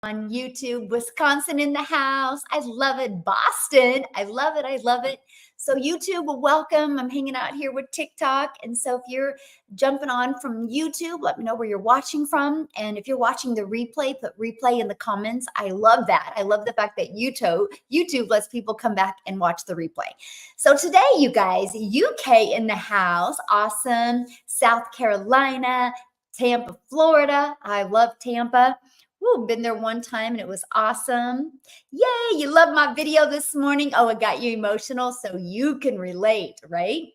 on YouTube, Wisconsin in the house. I love it. Boston. I love it. I love it. So YouTube, welcome. I'm hanging out here with TikTok. And so if you're jumping on from YouTube, let me know where you're watching from. And if you're watching the replay, put replay in the comments. I love that. I love the fact that YouTube lets people come back and watch the replay. So today, you guys, UK in the house. Awesome. South Carolina, Tampa, Florida. I love Tampa. Woo, been there one time and it was awesome. Yay, you love my video this morning. Oh, it got you emotional, so you can relate, right?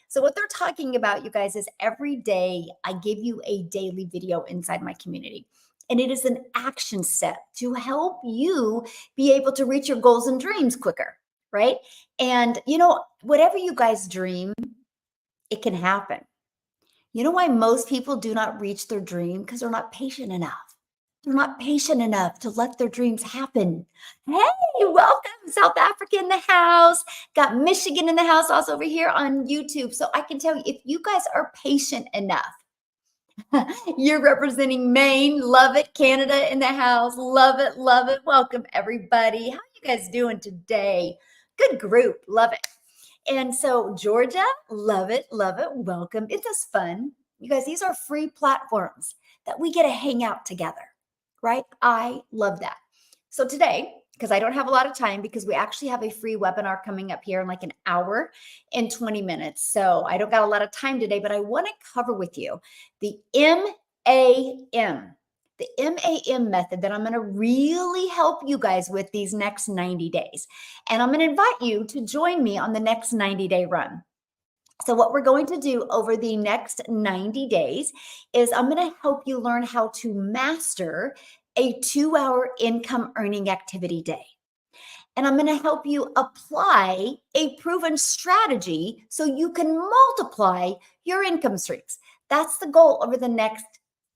So what they're talking about, you guys, is every day I give you a daily video inside my community. And it is an action step to help you be able to reach your goals and dreams quicker, right? And, whatever you guys dream, it can happen. You know why most people do not reach their dream? Because they're not patient enough. They're not patient enough to let their dreams happen. Hey, welcome, South Africa in the house. Got Michigan in the house, also over here on YouTube. So I can tell you, if you guys are patient enough, you're representing Maine. Love it. Canada in the house. Love it. Love it. Welcome, everybody. How you guys doing today? Good group. Love it. And so Georgia, love it. Love it. Welcome. It's just fun. You guys, these are free platforms that we get to hang out together. Right? I love that. So today, because I don't have a lot of time, because we actually have a free webinar coming up here in like an hour and 20 minutes. So I don't got a lot of time today, but I want to cover with you the M.A.M, the M.A.M method that I'm going to really help you guys with these next 90 days. And I'm going to invite you to join me on the next 90-day run. So what we're going to do over the next 90 days is I'm going to help you learn how to master a 2-hour income earning activity day. And I'm going to help you apply a proven strategy so you can multiply your income streams. That's the goal over the next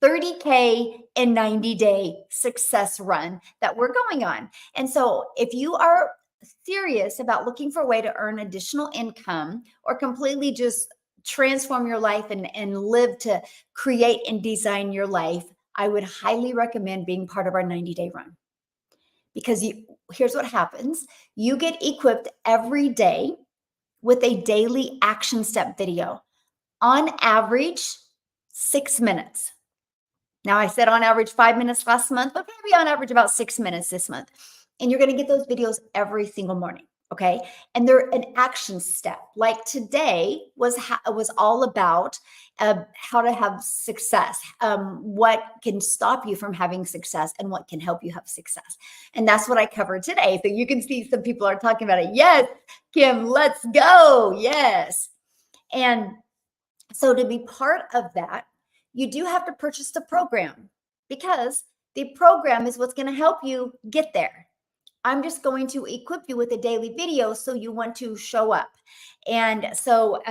30K and 90-day success run that we're going on. And so if you are serious about looking for a way to earn additional income or completely just transform your life and live to create and design your life, I would highly recommend being part of our 90-day run. Because here's what happens. You get equipped every day with a daily action step video. On average, 6 minutes. Now, I said on average 5 minutes last month, but maybe on average about 6 minutes this month. And you're going to get those videos every single morning, okay? And they're an action step. Like today was all about how to have success, what can stop you from having success, and what can help you have success. And that's what I covered today. So you can see some people are talking about it. Yes, Kim, let's go. Yes. And so to be part of that, you do have to purchase the program, because the program is what's going to help you get there. I'm just going to equip you with a daily video so you want to show up. And so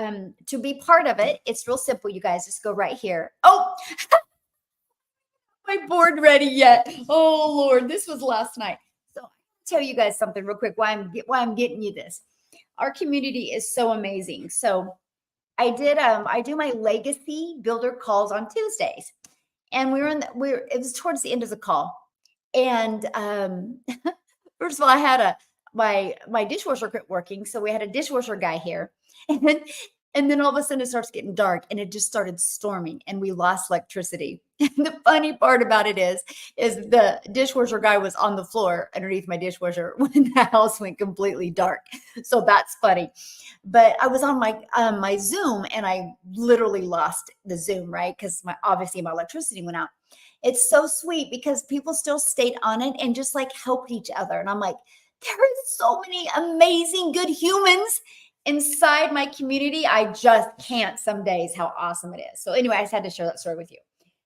to be part of it, it's real simple, you guys. Just go right here. Oh, my board ready yet. Oh, Lord, this was last night. So I'll tell you guys something real quick why I'm getting you this. Our community is so amazing. So I do my legacy builder calls on Tuesdays. And it was towards the end of the call. And first of all, I had my dishwasher quit working. So we had a dishwasher guy here. And then all of a sudden it starts getting dark and it just started storming and we lost electricity. And the funny part about it is the dishwasher guy was on the floor underneath my dishwasher when the house went completely dark. So that's funny. But I was on my Zoom and I literally lost the Zoom, right? Because obviously my electricity went out. It's so sweet because people still stayed on it and just like helped each other. And I'm like, there is so many amazing, good humans inside my community. I just can't some days how awesome it is. So anyway, I just had to share that story with you.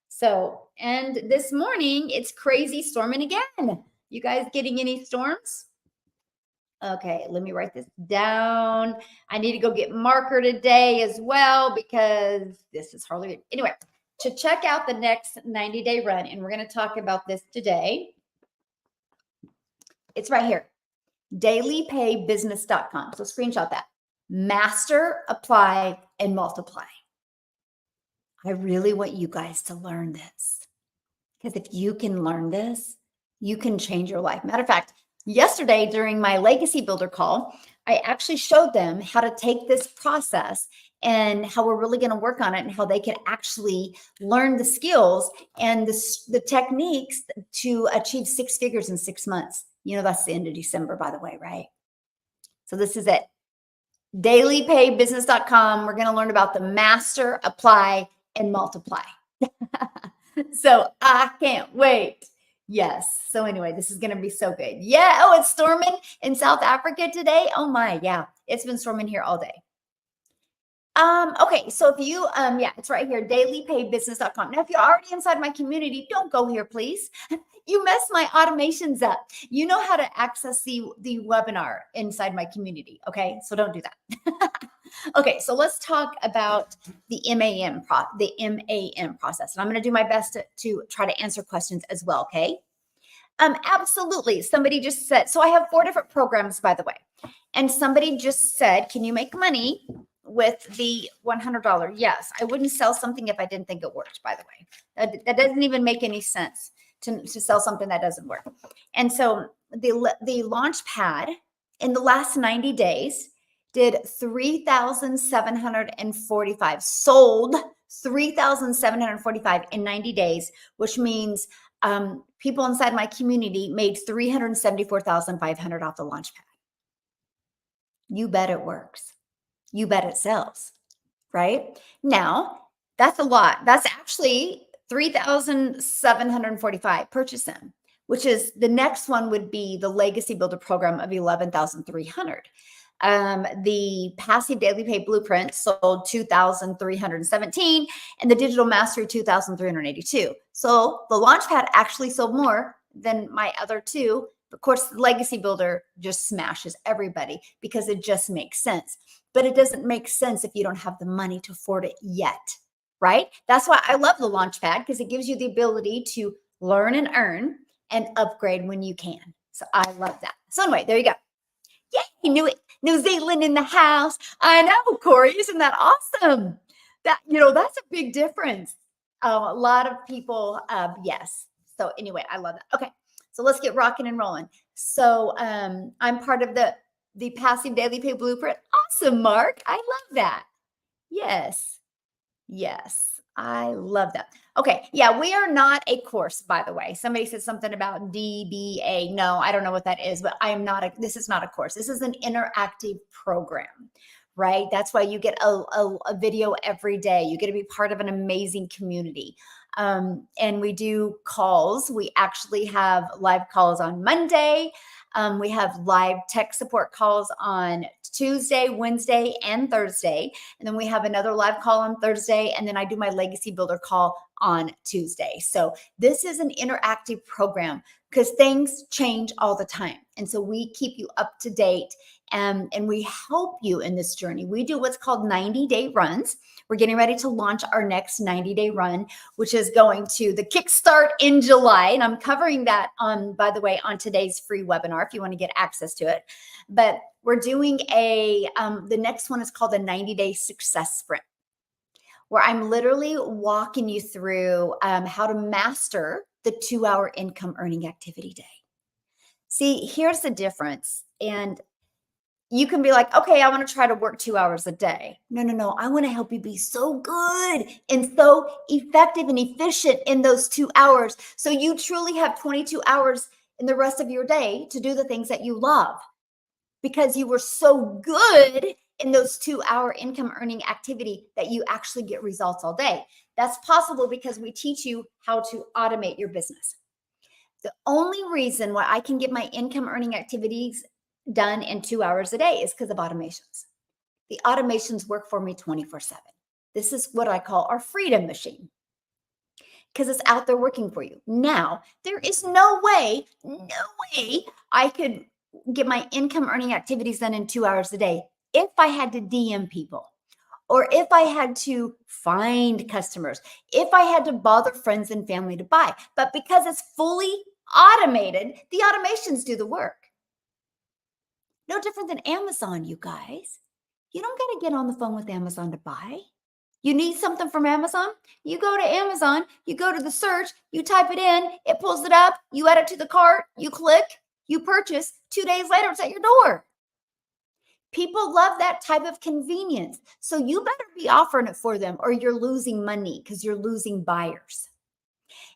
So, and this morning it's crazy storming again. You guys getting any storms? Okay, let me write this down. I need to go get marker today as well because this is hardly, anyway, to check out the next 90-day run, and we're going to talk about this today. It's right here, dailypaybusiness.com. So screenshot that. Master, apply, and multiply. I really want you guys to learn this, because if you can learn this, you can change your life. Matter of fact, yesterday during my legacy builder call, I actually showed them how to take this process and how we're really going to work on it and how they can actually learn the skills and the techniques to achieve 6 figures in 6 months. You know, that's the end of December, by the way, right? So this is it. Dailypaybusiness.com. We're going to learn about the master, apply, and multiply. So I can't wait. Yes. So anyway, this is going to be so good. Yeah. Oh, it's storming in South Africa today. Oh my. Yeah. It's been storming here all day. Okay. So if you, yeah, it's right here, dailypaybusiness.com. Now, if you're already inside my community, don't go here, please. You mess my automations up. You know how to access the webinar inside my community. Okay. So don't do that. Okay, so let's talk about the M.A.M process. And I'm going to do my best to try to answer questions as well, okay? Absolutely. Somebody just said, so I have 4 different programs, by the way. And somebody just said, can you make money with the $100? Yes, I wouldn't sell something if I didn't think it worked, by the way. That doesn't even make any sense to sell something that doesn't work. And so the launch pad in the last 90 days did 3,745, sold 3,745 in 90 days, which means people inside my community made 374,500 off the launch pad. You bet it works. You bet it sells, right? Now, that's a lot. That's actually 3,745. Purchase them, which is the next one would be the Legacy Builder program of 11,300. The Passive Daily Pay Blueprint sold 2,317 and the Digital Mastery 2,382. So the Launchpad actually sold more than my other 2. Of course, the Legacy Builder just smashes everybody because it just makes sense. But it doesn't make sense if you don't have the money to afford it yet, right? That's why I love the Launchpad, because it gives you the ability to learn and earn and upgrade when you can. So I love that. So anyway, there you go. Yay, New Zealand in the house. I know, Corey, isn't that awesome? That's a big difference. A lot of people, yes. So anyway, I love that. Okay, so let's get rocking and rolling. So I'm part of the Passive Daily Pay Blueprint. Awesome, Mark. I love that. Yes. Yes. I love that. Okay. Yeah, we are not a course, by the way. Somebody said something about DBA. No, I don't know what that is, but this is not a course. This is an interactive program, right? That's why you get a video every day. You get to be part of an amazing community. And we do calls. We actually have live calls on Monday. We have live tech support calls on Tuesday, Wednesday, and Thursday. And then we have another live call on Thursday. And then I do my Legacy Builder call on Tuesday. So this is an interactive program because things change all the time. And so we keep you up to date and we help you in this journey. We do what's called 90-day runs. We're getting ready to launch our next 90-day run, which is going to the Kickstart in July. And I'm covering that by the way, on today's free webinar if you want to get access to it. But we're doing the next one is called a 90-day success sprint, where I'm literally walking you through how to master the 2-hour income earning activity day. See, here's the difference. And you can be like, okay, I want to try to work 2 hours a day. No. I want to help you be so good and so effective and efficient in those 2 hours. So you truly have 22 hours in the rest of your day to do the things that you love, because you were so good in those 2-hour income earning activity that you actually get results all day. That's possible because we teach you how to automate your business. The only reason why I can get my income earning activities done in 2 hours a day is because of automations. The automations work for me 24/7. This is what I call our freedom machine, because it's out there working for you. Now, there is no way I could get my income earning activities done in 2 hours a day if I had to DM people, or if I had to find customers, if I had to bother friends and family to buy. But because it's fully automated, the automations do the work. No different than Amazon, you guys. You don't got to get on the phone with Amazon to buy. You need something from Amazon? You go to Amazon, you go to the search, you type it in, it pulls it up, you add it to the cart, you click, you purchase. 2 days later, it's at your door. People love that type of convenience. So you better be offering it for them or you're losing money because you're losing buyers.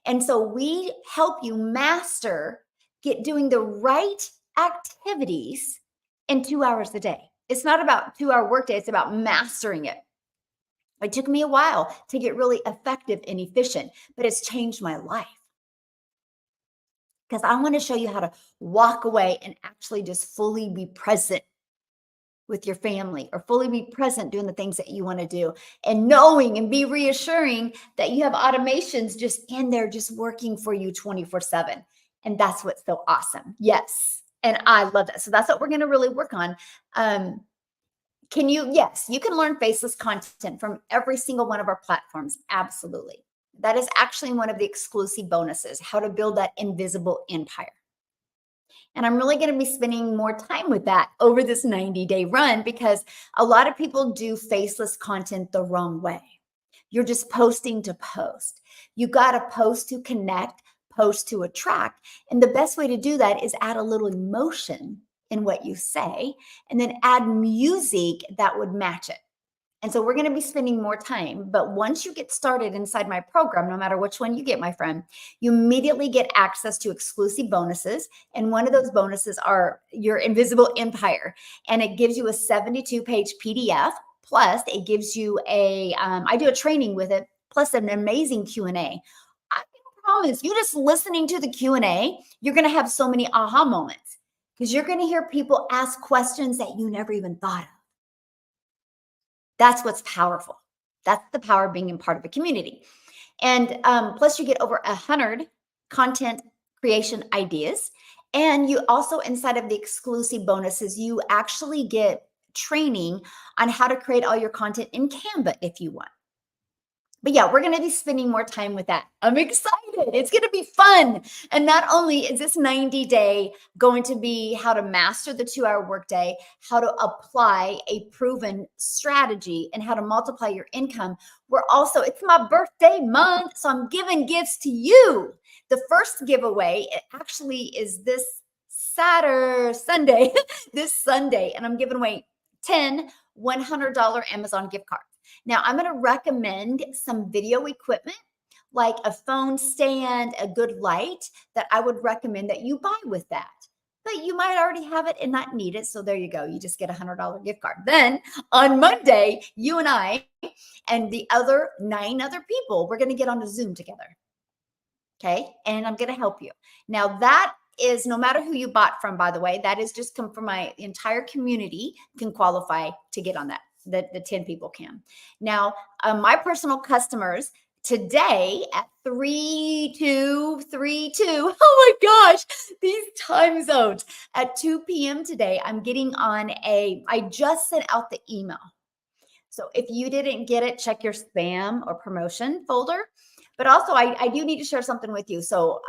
And so we help you master get doing the right activities in 2 hours a day. It's not about 2 hour workday, it's about mastering it. It took me a while to get really effective and efficient, but it's changed my life because I want to show you how to walk away and actually just fully be present with your family or fully be present doing the things that you want to do and knowing and be reassuring that you have automations just in there, just working for you 24/7. And that's what's so awesome. Yes. And I love that. So that's what we're going to really work on. Yes, you can learn faceless content from every single one of our platforms. Absolutely. That is actually one of the exclusive bonuses, how to build that invisible empire. And I'm really going to be spending more time with that over this 90-day run because a lot of people do faceless content the wrong way. You're just posting to post. You got to post to connect, post to attract. And the best way to do that is add a little emotion in what you say and then add music that would match it. And so we're going to be spending more time. But once you get started inside my program, no matter which one you get, my friend, you immediately get access to exclusive bonuses. And one of those bonuses are your invisible empire. And it gives you a 72-page PDF. Plus, it gives you I do a training with it, plus an amazing Q&A. I can promise you just listening to the Q&A, you're going to have so many aha moments because you're going to hear people ask questions that you never even thought of. That's what's powerful. That's the power of being in part of a community. And plus, you get over 100 content creation ideas. And you also, inside of the exclusive bonuses, you actually get training on how to create all your content in Canva if you want. But yeah, we're going to be spending more time with that. I'm excited. It's going to be fun. And not only is this 90-day going to be how to master the 2 hour workday, how to apply a proven strategy, and how to multiply your income, it's my birthday month. So I'm giving gifts to you. The first giveaway, it actually is this Sunday, this Sunday. And I'm giving away 10 $100 Amazon gift cards. Now, I'm going to recommend some video equipment like a phone stand, a good light that I would recommend that you buy with that. But you might already have it and not need it. So there you go. You just get a $100 gift card. Then on Monday, you and I and the other 9 other people, we're going to get on a Zoom together. Okay. And I'm going to help you. Now, that is no matter who you bought from, by the way, that is just come from my entire community can qualify to get on that. The 10 people can. Now, my personal customers today at 3:32. Oh my gosh, these time zones. At 2 p.m. today, I'm getting on I just sent out the email. So if you didn't get it, check your spam or promotion folder. But also, I do need to share something with you. So,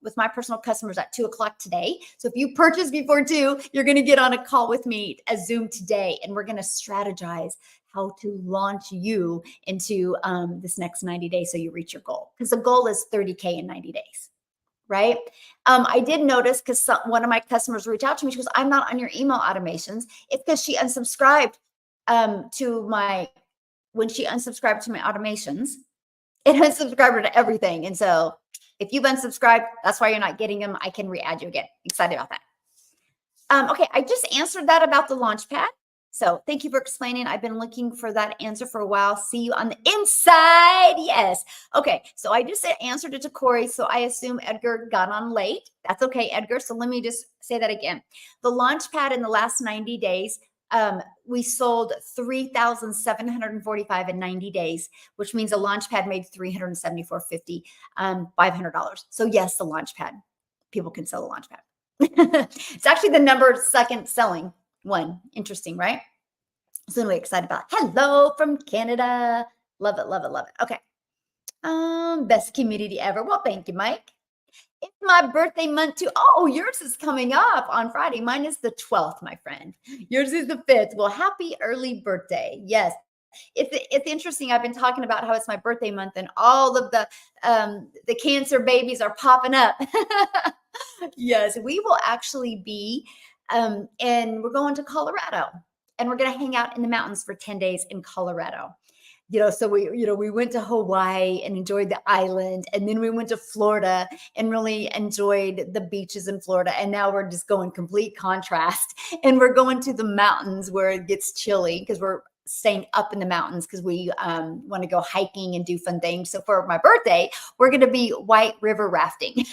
with my personal customers at 2 o'clock today. So if you purchase before 2, you're going to get on a call with me, a Zoom today, and we're going to strategize how to launch you into this next 90 days so you reach your goal. Because the goal is 30K in 90 days. Right. I did notice because one of my customers reached out to me. She goes, I'm not on your email automations. It's because she unsubscribed when she unsubscribed to my automations. It unsubscribed her to everything. And so if you've unsubscribed, that's why you're not getting them. I can re-add you again. Excited about that. Okay, I just answered that about the Launchpad. So thank you for explaining. I've been looking for that answer for a while. See you on the inside. Yes. Okay, so I just answered it to Corey. So I assume Edgar got on late. That's okay, Edgar. So let me just say that again. The Launchpad in the last 90 days, we sold 3,745 in 90 days, which means a Launchpad made $374.50, $500. So yes, the Launchpad. People can sell a Launchpad. It's actually the second selling one. Interesting, right? So anyway, excited about it. Hello from Canada. Love it, love it, love it. Okay. Best community ever. Well, thank you, Mike. It's my birthday month too. Oh, yours is coming up on Friday. Mine is the 12th, my friend. Yours is the 5th. Well, happy early birthday. Yes. It's interesting. I've been talking about how it's my birthday month and all of the cancer babies are popping up. Yes, we will actually be and we're going to Colorado and we're going to hang out in the mountains for 10 days in Colorado. So we went to Hawaii and enjoyed the island, and then we went to Florida and really enjoyed the beaches in Florida. And now we're just going complete contrast, and we're going to the mountains where it gets chilly because we're staying up in the mountains because we want to go hiking and do fun things. So for my birthday, we're going to be white river rafting.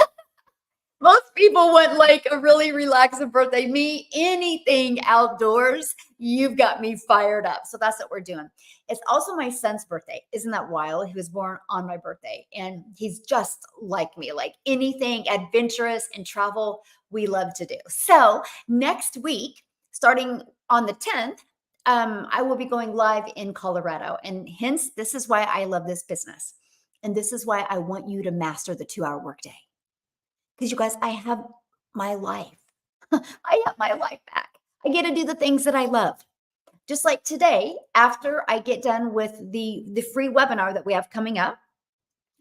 Most people want like a really relaxing birthday. Me, anything outdoors, you've got me fired up. So that's what we're doing. It's also my son's birthday. Isn't that wild? He was born on my birthday and he's just like me, like anything adventurous and travel we love to do. So next week, starting on the 10th, I will be going live in Colorado. And hence, this is why I love this business. And this is why I want you to master the 2-hour workday. Because you guys, I have my life. I have my life back. I get to do the things that I love. Just like today, after I get done with the free webinar that we have coming up,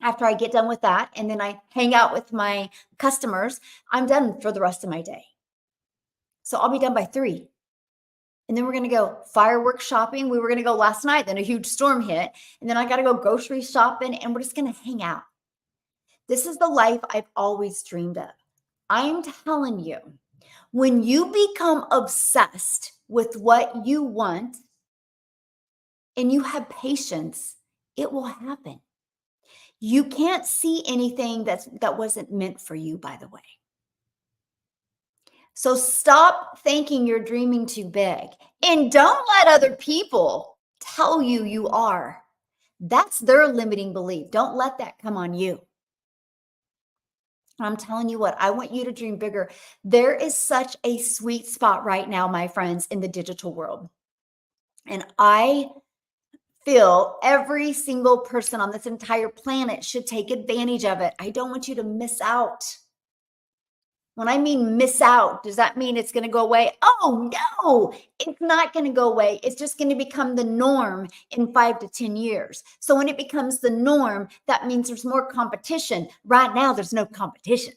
after I get done with that, and then I hang out with my customers, I'm done for the rest of my day. So I'll be done by 3. And then we're going to go fireworks shopping. We were going to go last night, then a huge storm hit. And then I got to go grocery shopping, and we're just going to hang out. This is the life I've always dreamed of. I'm telling you, when you become obsessed with what you want and you have patience, it will happen. You can't see anything that wasn't meant for you, by the way. So stop thinking you're dreaming too big and don't let other people tell you you are. That's their limiting belief. Don't let that come on you. I'm telling you what, I want you to dream bigger. There is such a sweet spot right now, my friends, in the digital world. And I feel every single person on this entire planet should take advantage of it. I don't want you to miss out. When I mean miss out, does that mean it's going to go away? Oh, no, it's not going to go away. It's just going to become the norm in 5 to 10 years. So when it becomes the norm, that means there's more competition. Right now, there's no competition.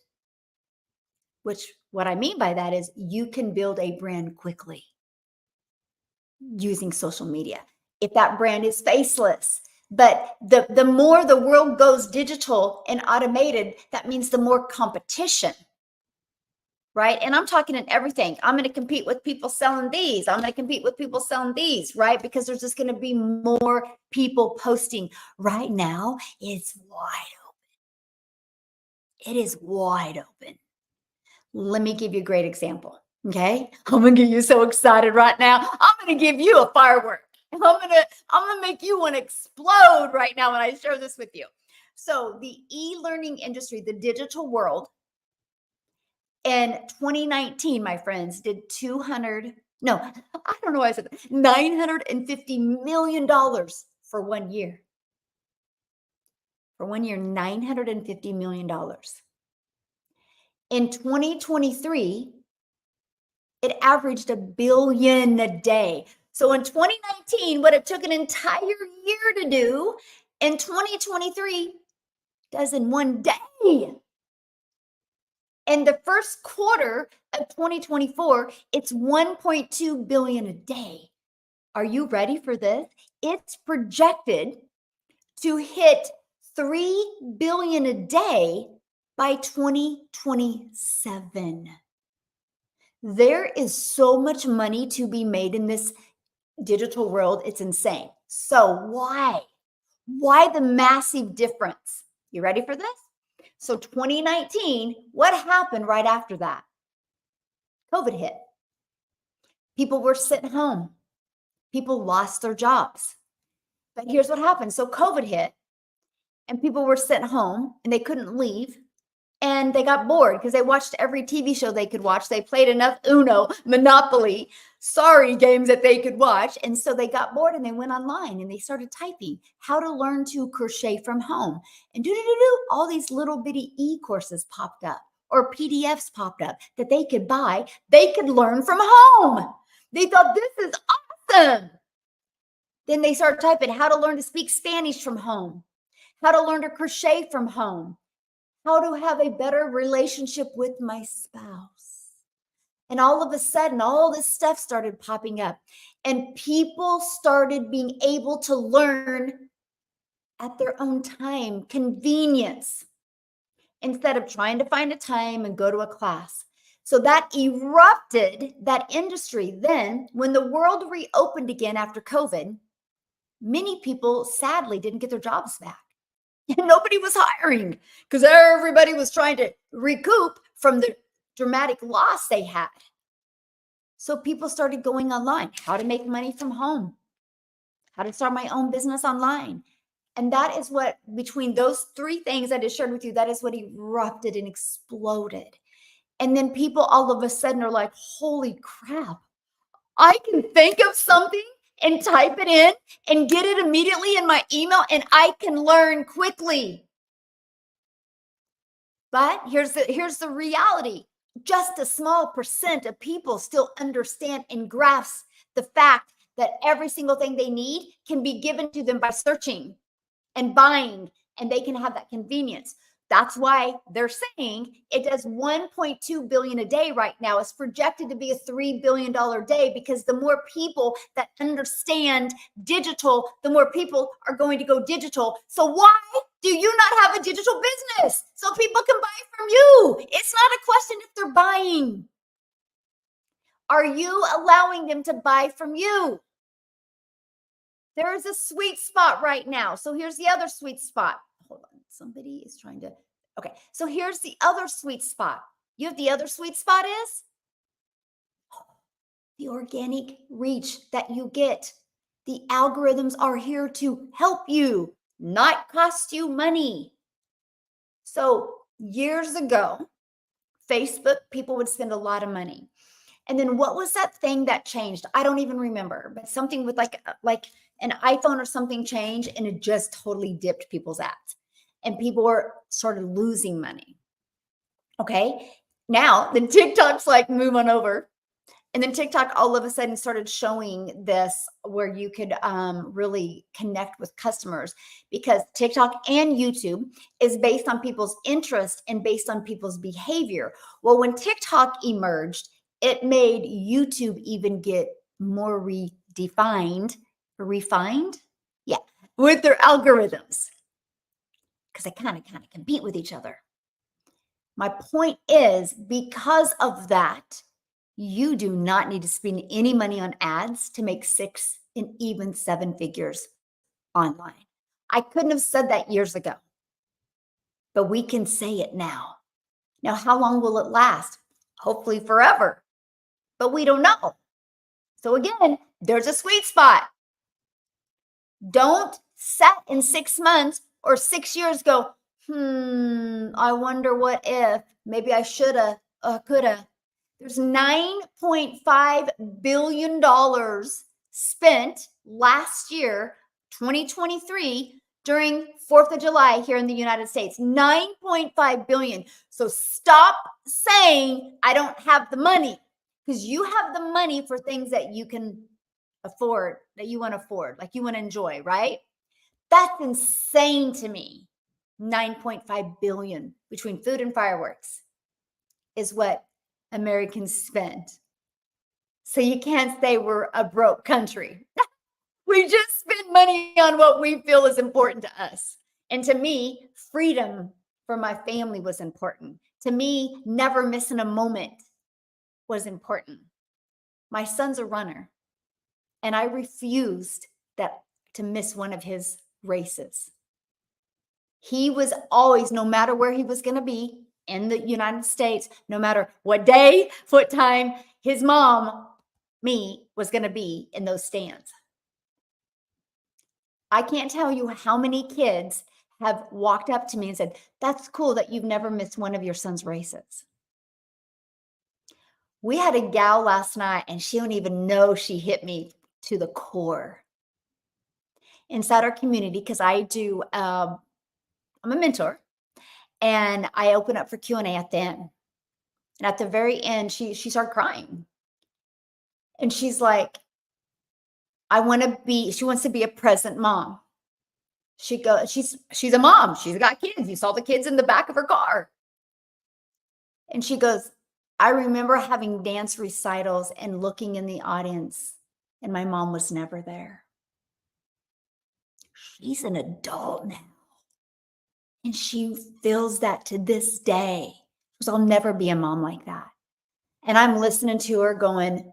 Which what I mean by that is you can build a brand quickly using social media. If that brand is faceless, but the more the world goes digital and automated, that means the more competition. Right? And I'm talking in everything. I'm going to compete with people selling these. I'm going to compete with people selling these, right? Because there's just going to be more people posting. Right now, it's wide open. It is wide open. Let me give you a great example. Okay. I'm going to get you so excited right now. I'm going to give you a firework. I'm going to make you want to explode right now when I share this with you. So the e-learning industry, the digital world, in 2019, my friends, did $950 million for 1 year. For 1 year, $950 million. In 2023, it averaged $1 billion a day. So in 2019, what it took an entire year to do, in 2023, does in 1 day. In the first quarter of 2024, it's 1.2 billion a day. Are you ready for this? It's projected to hit 3 billion a day by 2027. There is so much money to be made in this digital world. It's insane. So why? Why the massive difference? You ready for this? So 2019, what happened right after that? COVID hit. People were sitting home. People lost their jobs. But here's what happened. So COVID hit and people were sitting home and they couldn't leave. And they got bored because they watched every TV show they could watch. They played enough Uno, Monopoly, sorry games that they could watch. And so they got bored and they went online and they started typing how to learn to crochet from home. And all these little bitty e-courses popped up or PDFs popped up that they could buy. They could learn from home. They thought, this is awesome. Then they start typing how to learn to speak Spanish from home, how to learn to crochet from home, how to have a better relationship with my spouse. And all of a sudden, all this stuff started popping up, and people started being able to learn at their own time, convenience, instead of trying to find a time and go to a class. So that erupted that industry. Then, when the world reopened again after COVID, many people sadly didn't get their jobs back. And nobody was hiring because everybody was trying to recoup from the dramatic loss they had. So people started going online, how to make money from home, how to start my own business online. And that is what, between those three things I just shared with you, that is what erupted and exploded. And then people all of a sudden are like, holy crap, I can think of something and type it in and get it immediately in my email, and I can learn quickly. But here's the reality. Just a small percent of people still understand and grasp the fact that every single thing they need can be given to them by searching and buying, and they can have that convenience. That's why they're saying it does 1.2 billion a day right now. It's projected to be a $3 billion day, because the more people that understand digital, the more people are going to go digital. So why do you not have a digital business so people can buy from you? It's not a question if they're buying. Are you allowing them to buy from you? There is a sweet spot right now. So here's the other sweet spot. Hold on. Somebody is trying to. Okay. So here's the other sweet spot. You have the other sweet spot is the organic reach that you get. The algorithms are here to help you, not cost you money. So years ago, Facebook, people would spend a lot of money. And then what was that thing that changed? I don't even remember, but something with like an iPhone or something changed, and it just totally dipped people's ads. And people were started losing money. Okay. Now then TikTok's like, move on over. And then TikTok all of a sudden started showing this where you could really connect with customers, because TikTok and YouTube is based on people's interest and based on people's behavior. Well, when TikTok emerged, it made YouTube even get more refined, yeah, with their algorithms, because they kind of compete with each other. My point is, because of that, you do not need to spend any money on ads to make 6 and even 7 figures online. I couldn't have said that years ago, but we can say it now. Now, how long will it last? Hopefully forever, but we don't know. So again, there's a sweet spot. Don't set in 6 months or 6 years go, I wonder what if, maybe I shoulda, coulda. There's $9.5 billion spent last year, 2023, during 4th of July here in the United States. 9.5 billion. So stop saying I don't have the money, because you have the money for things that you can afford, that you want to afford, like you want to enjoy, right? That's insane to me. 9.5 billion between food and fireworks is what Americans spend. So you can't say we're a broke country. We just spend money on what we feel is important to us. And to me, freedom for my family was important. To me, never missing a moment was important. My son's a runner, and I refused to miss one of his races. He was always, no matter where he was going to be in the United States, no matter what day, what time, his mom, me, was going to be in those stands. I can't tell you how many kids have walked up to me and said, that's cool that you've never missed one of your son's races. We had a gal last night, and she don't even know she hit me to the core. Inside our community, because I do, I'm a mentor, and I open up for Q&A at the end. And at the very end, she started crying. And she's like, she wants to be a present mom. She's a mom. She's got kids. You saw the kids in the back of her car. And she goes, I remember having dance recitals and looking in the audience, and my mom was never there. She's an adult now. And she feels that to this day. Because I'll never be a mom like that. And I'm listening to her going,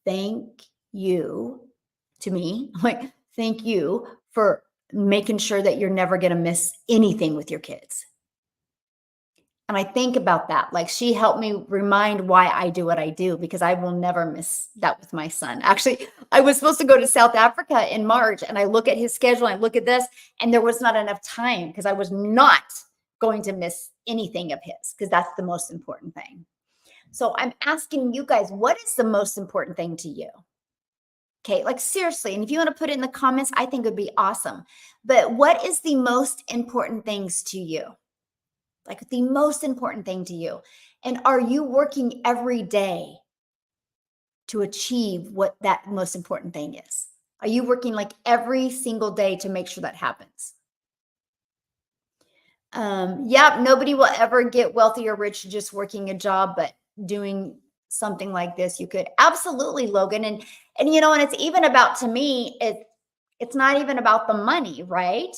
thank you to me. I'm like, thank you for making sure that you're never going to miss anything with your kids. And I think about that. Like, she helped me remind why I do what I do, because I will never miss that with my son. Actually, I was supposed to go to South Africa in March, and I look at his schedule, I look at this, and there was not enough time because I was not going to miss anything of his, because that's the most important thing. So I'm asking you guys, what is the most important thing to you? Okay, like seriously. And if you want to put it in the comments, I think it would be awesome. But what is the most important things to you? Like the most important thing to you? And are you working every day to achieve what that most important thing is? Are you working like every single day to make sure that happens? Yeah, nobody will ever get wealthy or rich just working a job, but doing something like this, you could. Absolutely, Logan. And and it's even about, to me, it's not even about the money, right?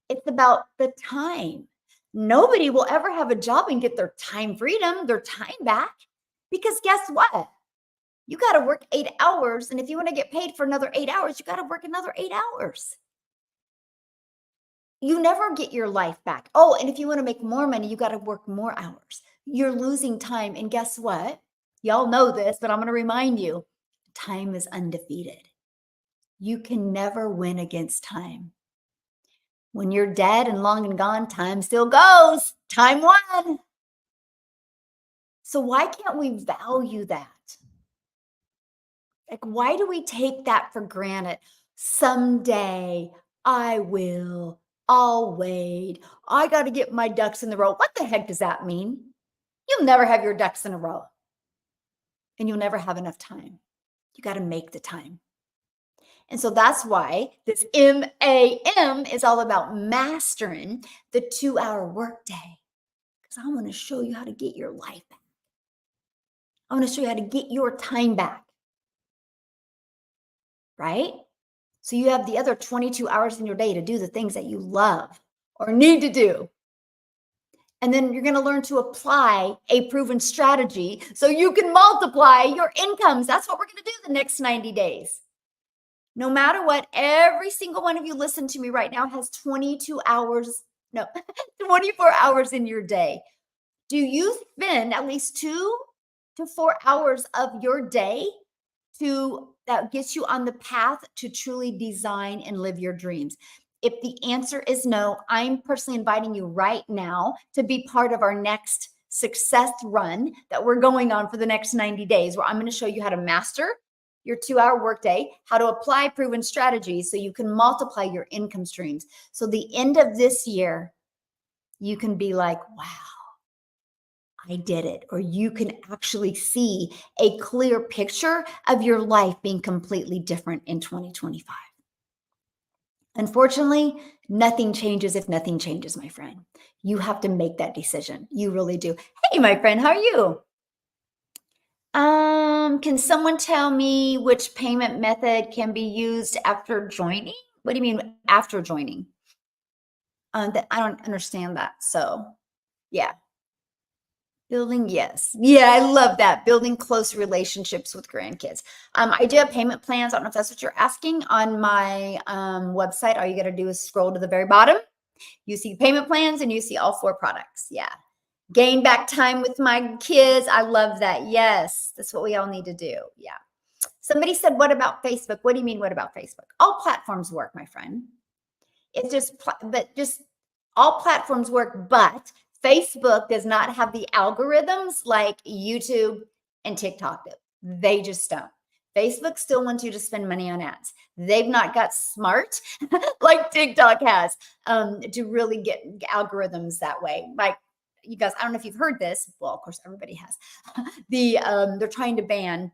It's about the time. Nobody will ever have a job and get their time freedom, their time back. Because guess what? You got to work 8 hours. And if you want to get paid for another 8 hours, you got to work another 8 hours. You never get your life back. Oh, and if you want to make more money, you got to work more hours. You're losing time. And guess what? Y'all know this, but I'm going to remind you, time is undefeated. You can never win against time. When you're dead and long and gone, time still goes. Time won. So why can't we value that? Like, why do we take that for granted? Someday I will. I'll wait. I got to get my ducks in the row. What the heck does that mean? You'll never have your ducks in a row. And you'll never have enough time. You got to make the time. And so that's why this M.A.M is all about mastering the 2-hour workday. Because I want to show you how to get your life back. I want to show you how to get your time back. Right? So you have the other 22 hours in your day to do the things that you love or need to do. And then you're going to learn to apply a proven strategy so you can multiply your incomes. That's what we're going to do the next 90 days. No matter what, every single one of you listen to me right now has 24 hours in your day. Do you spend at least 2 to 4 hours of your day that gets you on the path to truly design and live your dreams? If the answer is no, I'm personally inviting you right now to be part of our next success run that we're going on for the next 90 days, where I'm going to show you how to master your 2-hour workday, how to apply proven strategies so you can multiply your income streams. So the end of this year, you can be like, wow, I did it. Or you can actually see a clear picture of your life being completely different in 2025. Unfortunately, nothing changes if nothing changes, my friend. You have to make that decision. You really do. Hey, my friend, how are you? Can someone tell me which payment method can be used after joining? What do you mean after joining? That I don't understand that. So, yeah. Building, yes. Yeah, I love that. Building close relationships with grandkids. I do have payment plans. I don't know if that's what you're asking on my website. All you got to do is scroll to the very bottom. You see payment plans and you see all 4 products. Yeah. Gain back time with my kids. I love that. Yes, that's what we all need to do. Yeah. Somebody said, what about Facebook? What do you mean, what about Facebook? All platforms work, my friend. It's just all platforms work, but Facebook does not have the algorithms like YouTube and TikTok do. They just don't. Facebook still wants you to spend money on ads. They've not got smart like TikTok has to really get algorithms that way. Like, you guys, I don't know if you've heard this. Well, of course, everybody has. They're trying to ban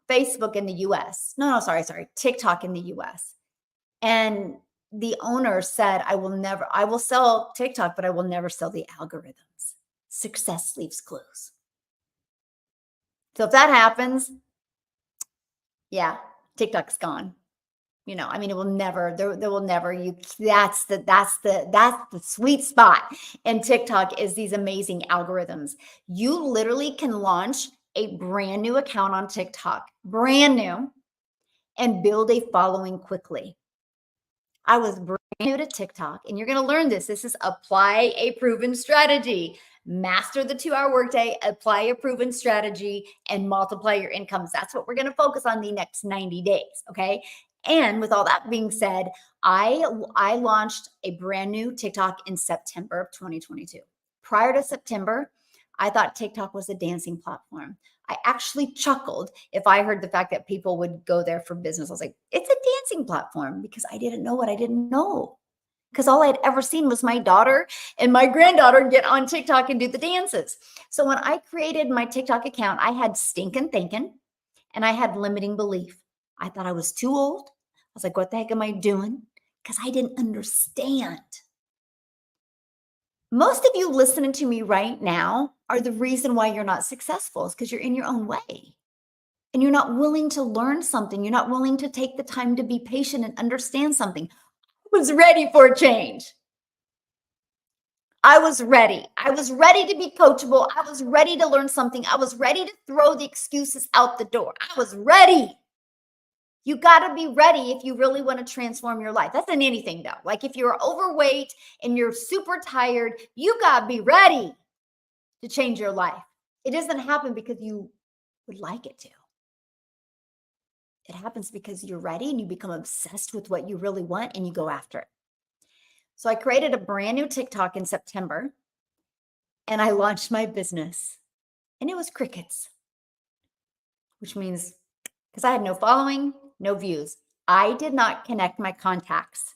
Facebook in the US. No, sorry, TikTok in the US. And the owner said, I will sell TikTok, but I will never sell the algorithms. Success leaves clues. So if that happens, yeah, TikTok's gone. I mean, it will never, there will never, that's the sweet spot. And TikTok is these amazing algorithms. You literally can launch a brand new account on TikTok, brand new, and build a following quickly. I was brand new to TikTok, and you're going to learn this. This is apply a proven strategy. Master the 2-hour workday, apply a proven strategy, and multiply your incomes. That's what we're going to focus on the next 90 days. Okay. And with all that being said, I launched a brand new TikTok in September of 2022. Prior to September, I thought TikTok was a dancing platform. I actually chuckled if I heard the fact that people would go there for business. I was like, it's a dancing platform, because I didn't know what I didn't know. Because all I'd ever seen was my daughter and my granddaughter get on TikTok and do the dances. So when I created my TikTok account, I had stinking thinking and I had limiting belief. I thought I was too old. I was like, what the heck am I doing? Because I didn't understand. Most of you listening to me right now are the reason why you're not successful, is because you're in your own way. And you're not willing to learn something. You're not willing to take the time to be patient and understand something. I was ready for a change. I was ready. I was ready to be coachable. I was ready to learn something. I was ready to throw the excuses out the door. I was ready. You got to be ready if you really want to transform your life. That's in anything, though. Like if you're overweight and you're super tired, you got to be ready to change your life. It doesn't happen because you would like it to. It happens because you're ready and you become obsessed with what you really want and you go after it. So I created a brand new TikTok in September and I launched my business, and it was crickets, which means because I had no following, no views. I did not connect my contacts.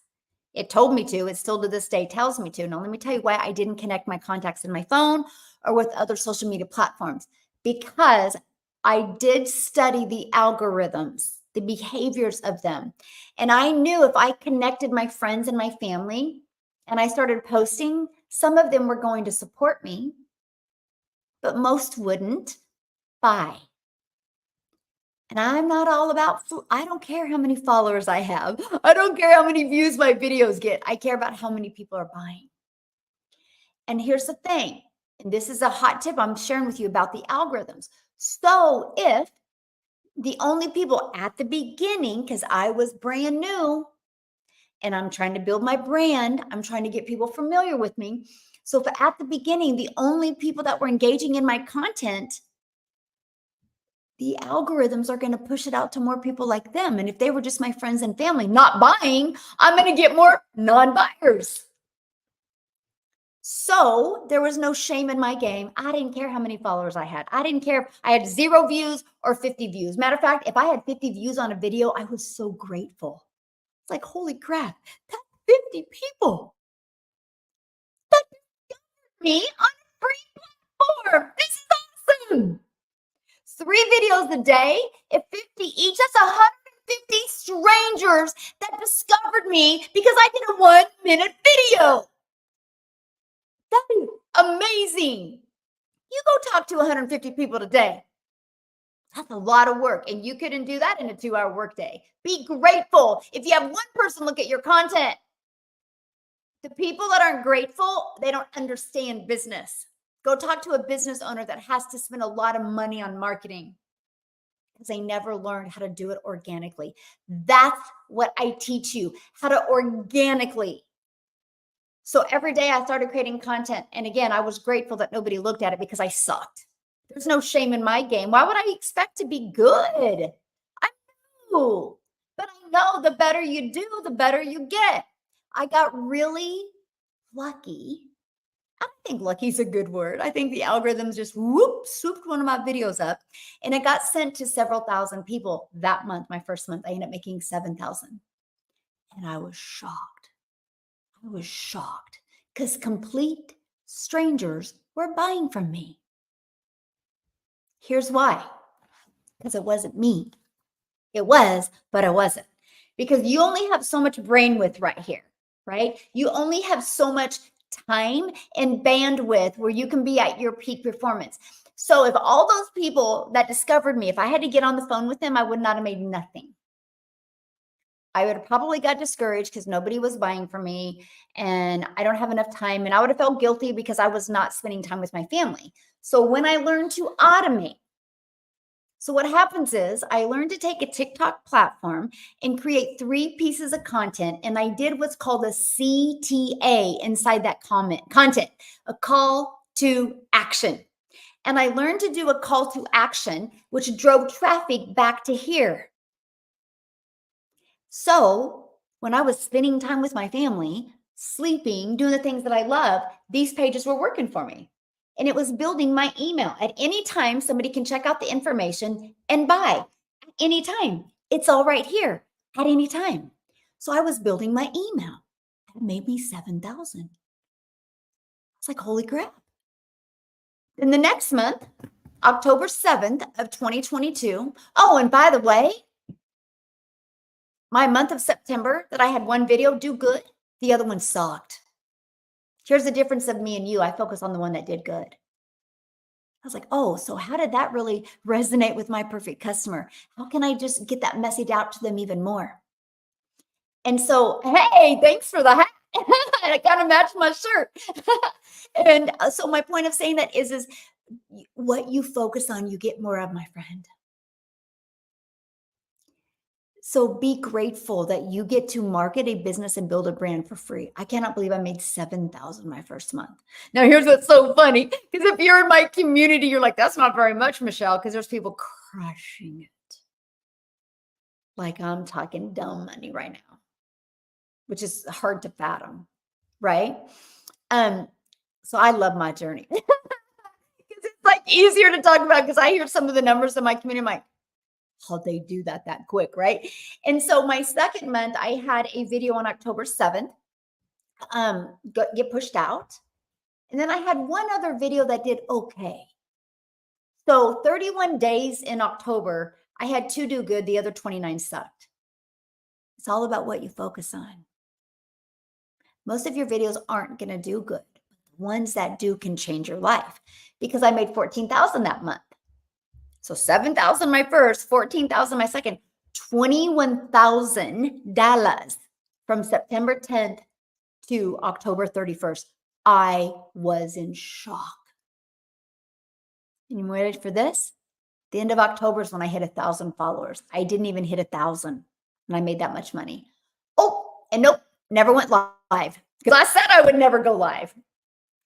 It told me to. It still to this day tells me to. Now, let me tell you why I didn't connect my contacts in my phone or with other social media platforms. Because I did study the algorithms, the behaviors of them. And I knew if I connected my friends and my family and I started posting, some of them were going to support me, but most wouldn't buy. And I'm not all about, I don't care how many followers I have. I don't care how many views my videos get. I care about how many people are buying. And here's the thing, and this is a hot tip I'm sharing with you about the algorithms. So if the only people at the beginning, because I was brand new and I'm trying to build my brand, I'm trying to get people familiar with me. So if at the beginning, the only people that were engaging in my content, the algorithms are going to push it out to more people like them. And if they were just my friends and family not buying, I'm going to get more non-buyers. So there was no shame in my game. I didn't care how many followers I had. I didn't care if I had 0 views or 50 views. Matter of fact, if I had 50 views on a video, I was so grateful. It's like, holy crap, that's 50 people. That me on a free platform. This is awesome. 3 videos a day, if 50 each, that's 150 strangers that discovered me because I did a 1-minute video. That is amazing. You go talk to 150 people today. That's a lot of work, and you couldn't do that in a 2-hour workday. Be grateful if you have one person look at your content. The people that aren't grateful, they don't understand business. Go talk to a business owner that has to spend a lot of money on marketing because they never learned how to do it organically. That's what I teach you, how to organically. So every day I started creating content. And again, I was grateful that nobody looked at it because I sucked. There's no shame in my game. Why would I expect to be good? I know, but I know the better you do, the better you get. I got really lucky. I don't think lucky is a good word. I think the algorithms just swooped one of my videos up and it got sent to several thousand people that month. My first month, I ended up making 7,000. And I was shocked. I was shocked because complete strangers were buying from me. Here's why. Because it wasn't me. It was, but I wasn't. Because you only have so much brain width right here, right? You only have so much time and bandwidth where you can be at your peak performance. So if all those people that discovered me, if I had to get on the phone with them, I would not have made nothing. I would have probably got discouraged because nobody was buying from me and I don't have enough time. And I would have felt guilty because I was not spending time with my family. So when I learned to automate, so what happens is I learned to take a TikTok platform and create 3 pieces of content. And I did what's called a CTA inside that content, a call to action. And I learned to do a call to action, which drove traffic back to here. So when I was spending time with my family, sleeping, doing the things that I love, these pages were working for me. And it was building my email. At any time, somebody can check out the information and buy. At any time. It's all right here at any time. So I was building my email. It made me 7,000. It's like, holy crap. Then the next month, October 7th of 2022. Oh, and by the way, my month of September that I had one video do good, the other one sucked. Here's the difference of me and you. I focus on the one that did good. I was like, oh, so how did that really resonate with my perfect customer? How can I just get that message out to them even more? And so, hey, thanks for the hat. I kind of matched my shirt. And so my point of saying that is what you focus on, you get more of, my friend. So be grateful that you get to market a business and build a brand for free. I cannot believe I made 7,000 my first month. Now, here's what's so funny. Because if you're in my community, you're like, that's not very much, Michelle, because there's people crushing it. Like I'm talking dumb money right now, which is hard to fathom, right? So I love my journey. Because it's like easier to talk about because I hear some of the numbers in my community. I'm like, how'd they do that quick, right? And so my second month, I had a video on October 7th get pushed out. And then I had one other video that did okay. So 31 days in October, I had 2 do good, the other 29 sucked. It's all about what you focus on. Most of your videos aren't going to do good. The ones that do can change your life because I made 14,000 that month. So 7,000 my first, 14,000 my second, $21,000 from September 10th to October 31st. I was in shock. And you ready for this? The end of October is when I hit 1,000 followers. I didn't even hit 1,000 and I made that much money. Oh, and nope, never went live because I said I would never go live.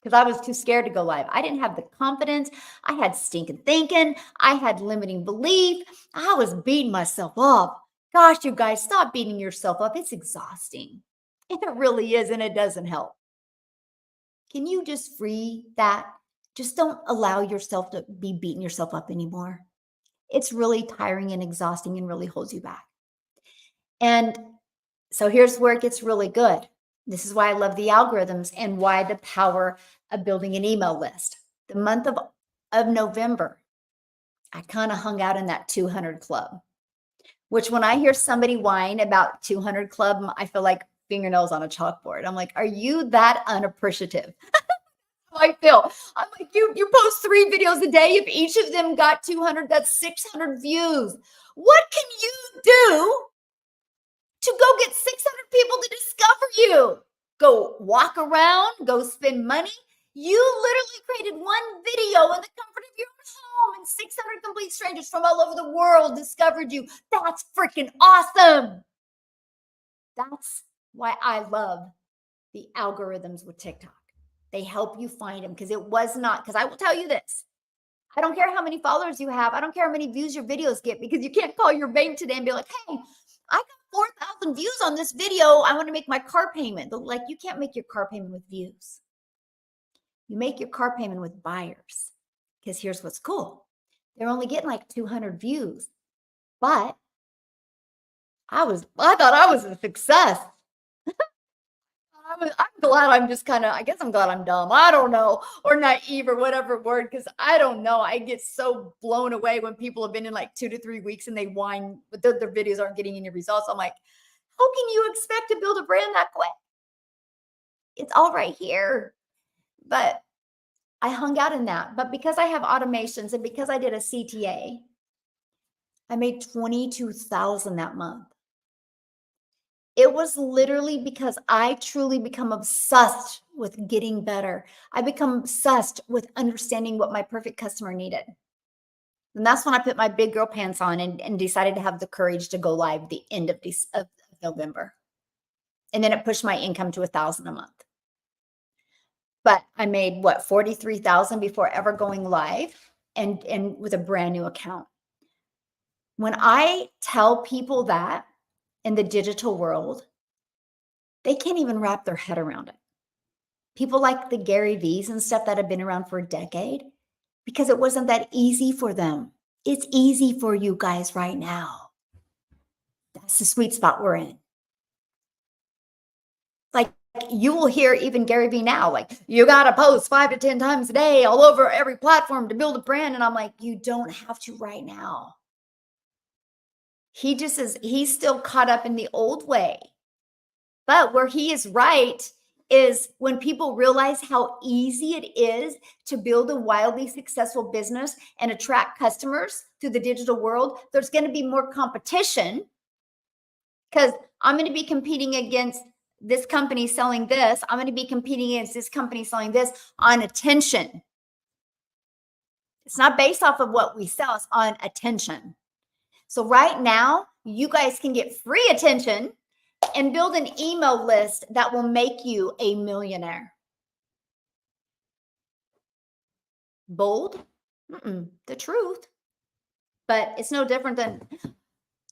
Because I was too scared to go live. I didn't have the confidence. I had stinking thinking. I had limiting belief. I was beating myself up. Gosh, you guys, stop beating yourself up. It's exhausting. It really is, and it doesn't help. Can you just free that? Just don't allow yourself to be beating yourself up anymore. It's really tiring and exhausting and really holds you back. And so here's where it gets really good. This is why I love the algorithms and why the power of building an email list. The month of November, I kind of hung out in that 200 club, which when I hear somebody whine about 200 club, I feel like fingernails on a chalkboard. I'm like, are you that unappreciative? I feel. I'm like, you post 3 videos a day. If each of them got 200, that's 600 views. What can you do to go get 600 people to discover you? Go walk around, go spend money. You literally created one video in the comfort of your own home and 600 complete strangers from all over the world discovered you. That's freaking awesome. That's why I love the algorithms with TikTok. They help you find them because it was not, because I will tell you this. I don't care how many followers you have. I don't care how many views your videos get because you can't call your bank today and be like, hey, I got 4,000 views on this video. I want to make my car payment. But like, you can't make your car payment with views. You make your car payment with buyers. Because here's what's cool. They're only getting like 200 views. But I thought I was a success. I I'm glad I'm just kinda I guess I'm glad I'm dumb, I don't know, or naive or whatever word, because I don't know, I get so blown away when people have been in, like, 2 to 3 weeks and they whine, but their videos aren't getting any results. I'm like, "How can you expect to build a brand that quick? It's all right here." But I hung out in that, but because I have automations and because I did a CTA, I made 22,000 that month. It was literally because I truly become obsessed with getting better. I become obsessed with understanding what my perfect customer needed. And that's when I put my big girl pants on and decided to have the courage to go live the end of November. And then it pushed my income to 1,000 a month. But I made what 43,000 before ever going live and with a brand new account. When I tell people that in the digital world, they can't even wrap their head around it. People like the Gary V's and stuff that have been around for a decade because it wasn't that easy for them. It's easy for you guys right now. That's the sweet spot we're in. Like you will hear even Gary Vee now, like, you got to post 5 to 10 times a day all over every platform to build a brand. And I'm like, you don't have to right now. He just is, he's still caught up in the old way. But where he is right is when people realize how easy it is to build a wildly successful business and attract customers through the digital world, there's going to be more competition because I'm going to be competing against this company selling this. I'm going to be competing against this company selling this on attention. It's not based off of what we sell, it's on attention. So right now, you guys can get free attention and build an email list that will make you a millionaire. Bold? The truth. But it's no different than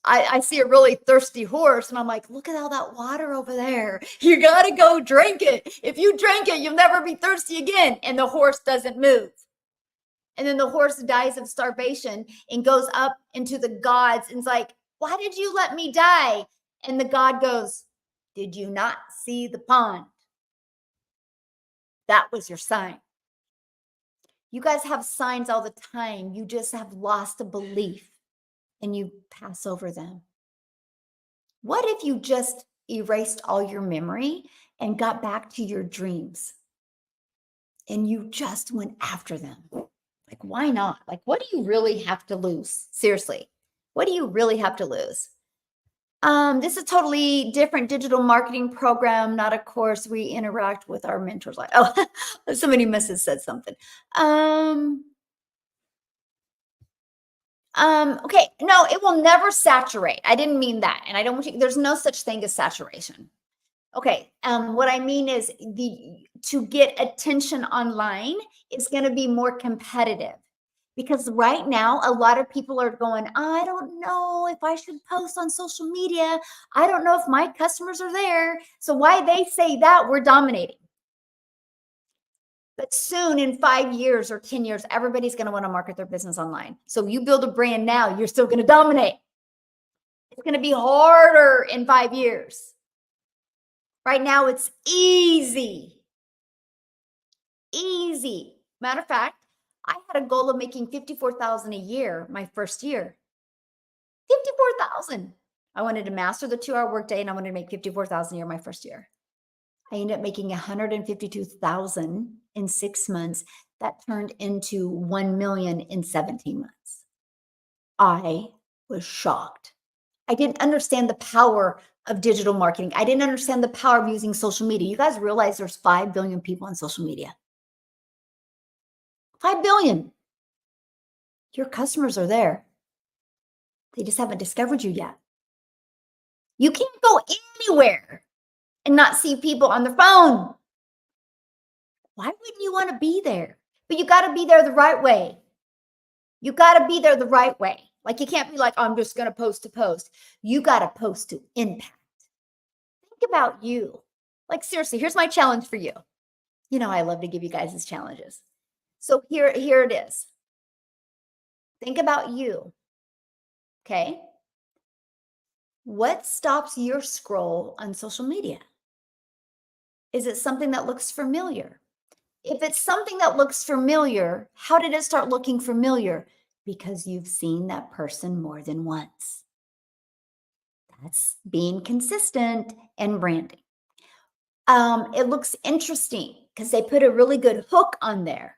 I see a really thirsty horse and I'm like, look at all that water over there. You got to go drink it. If you drink it, you'll never be thirsty again. And the horse doesn't move. And then the horse dies of starvation and goes up into the gods and's like, why did you let me die? And the god goes, did you not see the pond? That was your sign. You guys have signs all the time. You just have lost a belief and you pass over them. What if you just erased all your memory and got back to your dreams and you just went after them? Like, why not? Like, what do you really have to lose? Seriously, what do you really have to lose? This is a totally different digital marketing program, not a course. We interact with our mentors. Like, oh, somebody must have said something. Okay, no, it will never saturate. I didn't mean that. And I don't want you, there's no such thing as saturation. Okay, what I mean is to get attention online is going to be more competitive because right now a lot of people are going, I don't know if I should post on social media. I don't know if my customers are there. So why they say that, we're dominating. But soon in 5 years or 10 years, everybody's going to want to market their business online. So you build a brand now, you're still going to dominate. It's going to be harder in 5 years. Right now, it's easy. Easy. Matter of fact, I had a goal of making 54,000 a year my first year. 54,000. I wanted to master the 2-hour workday and I wanted to make 54,000 a year my first year. I ended up making 152,000 in 6 months. That turned into 1 million in 17 months. I was shocked. I didn't understand the power of digital marketing. I didn't understand the power of using social media. You guys realize there's 5 billion people on social media. 5 billion. Your customers are there. They just haven't discovered you yet. You can't go anywhere and not see people on their phone. Why wouldn't you want to be there? But you got to be there the right way. You got to be there the right way. Like you can't be like, I'm just going to post to post. You got to post to impact. Think about you. Like seriously, here's my challenge for you. You know, I love to give you guys these challenges. So here it is. Think about you. Okay. What stops your scroll on social media? Is it something that looks familiar? If it's something that looks familiar, how did it start looking familiar? Because you've seen that person more than once. That's being consistent and branding. It looks interesting because they put a really good hook on there.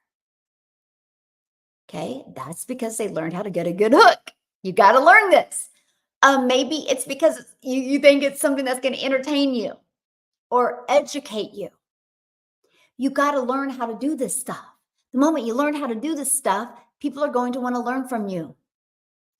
Okay, that's because they learned how to get a good hook. You got to learn this. Maybe it's because you think it's something that's going to entertain you or educate you. You got to learn how to do this stuff. The moment you learn how to do this stuff, people are going to want to learn from you.